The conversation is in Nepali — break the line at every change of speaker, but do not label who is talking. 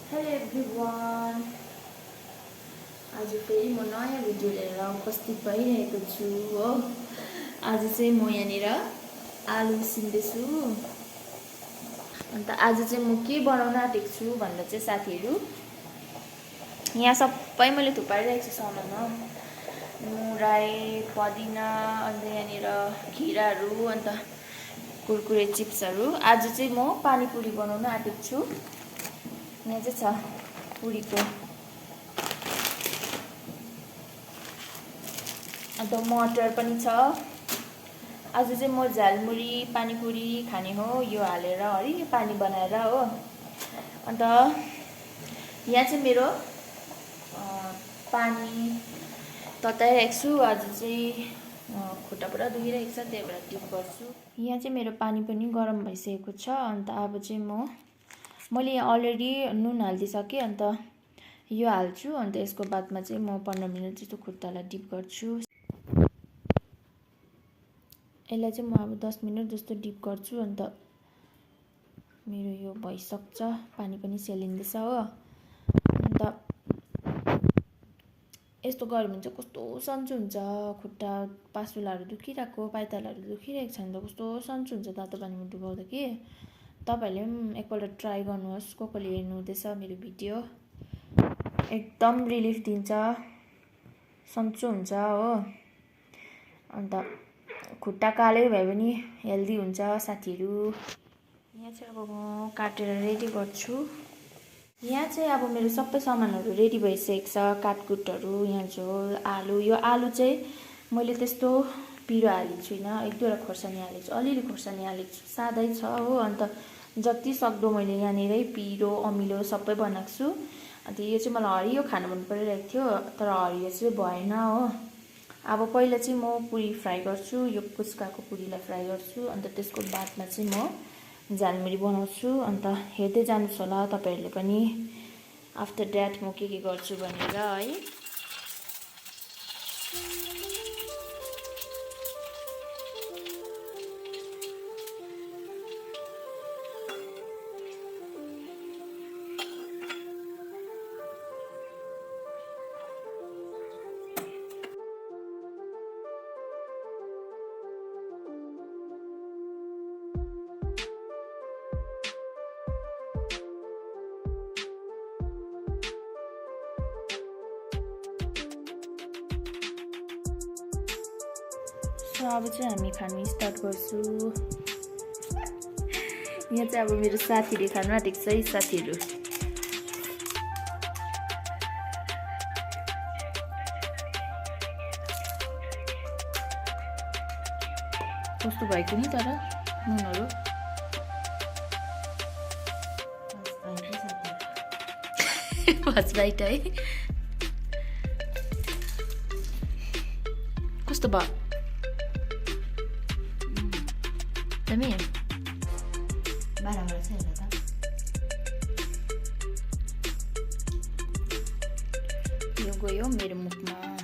हेलो एभ्रिवान, आज फेरि म नयाँ भिडियो लिएर उपस्थित भइरहेको छु हो। आज चाहिँ म यहाँनिर आलु उसिन्दैछु। अन्त आज चाहिँ म के बनाउन आँटेको छु भन्दा चाहिँ साथीहरू, यहाँ सबै मैले थुपारिरहेको छु सामान हो। मुराई, पुदिना, अन्त यहाँनिर खिराहरू, अन्त कुरकुरे चिप्सहरू। आज चाहिँ म पानीपुरी बनाउन आँटेको छु। यहाँ चाहिँ छ पुरीको, अन्त मटर पनि छ। आज चाहिँ म झालमुरी पानीपुरी खाने हो, यो हालेर है पानी बनाएर हो। अन्त यहाँ चाहिँ मेरो पानी तताइरहेको छु। आज चाहिँ खुट्टा पुरा दुखिरहेको छ, त्यही भएर डिप गर्छु। यहाँ चाहिँ मेरो पानी पनि गरम भइसकेको छ। अन्त अब चाहिँ मैले यहाँ अलरेडी नुन हालिदिइसकेँ। अन्त यो हाल्छु, अन्त यसको बादमा चाहिँ म 15 मिनट जस्तो खुट्टालाई डिप गर्छु। यसलाई चाहिँ म अब 10 मिनट जस्तो डिप गर्छु। अन्त मेरो यो भइसक्छ, पानी पनि सेलिँदैछ हो। अन्त यस्तो गऱ्यो भने चाहिँ कस्तो सन्चो हुन्छ, खुट्टा पासुलाहरू दुखिरहेको, पाइतालाहरू दुखिरहेको छ भने त कस्तो सन्चो हुन्छ तातो पानीमा डुबाउँदा कि। तपाईँहरूले पनि एकपल्ट ट्राई गर्नुहोस्, कसले हेर्नु हुँदैछ मेरो भिडियो। एकदम रिलिफ दिन्छ, सन्चो हुन्छ हो। अन्त खुट्टा कालै भए पनि हेल्दी हुन्छ साथीहरू। यहाँ चाहिँ अब म काटेर रेडी गर्छु। यहाँ चाहिँ अब मेरो सबै सामानहरू रेडी भइसकेको छ। काटकुटहरू, यहाँ झोल, आलु। यो आलु चाहिँ मैले त्यस्तो पिरो हालेको छुइनँ, 1-2 खोर्सानी हालेको छु, अलिअलि खोर्सानी हालेको छु, सादै छ हो। अन्त जति सक्दो मैले यहाँनिरै पिरो अमिलो सबै बनाएको छु। अन्त यो चाहिँ मलाई हरियो खानु मन परिरहेको थियो, तर हरियो चाहिँ भएन हो। अब पहिला चाहिँ म पुरी फ्राई गर्छु, यो पुच्काको पुरीलाई फ्राई गर्छु। अन्त त्यसको बादमा चाहिँ म झालमुरी बनाउँछु। अन्त हेर्दै जानुहोस् होला तपाईँहरूले पनि आफ्टर द्याट म के गर्छु भनेर है। अब चाहिँ हामी खानु स्टार्ट गर्छु। यहाँ चाहिँ अब मेरो साथीले खानु आँटेको छ है साथीहरू। कस्तो भएको नि तर नुनहरू फर्स्ट बाइट है। कस्तो भयो दामी? बराबर छ हेर त। यो गयो मेरो मुखमा।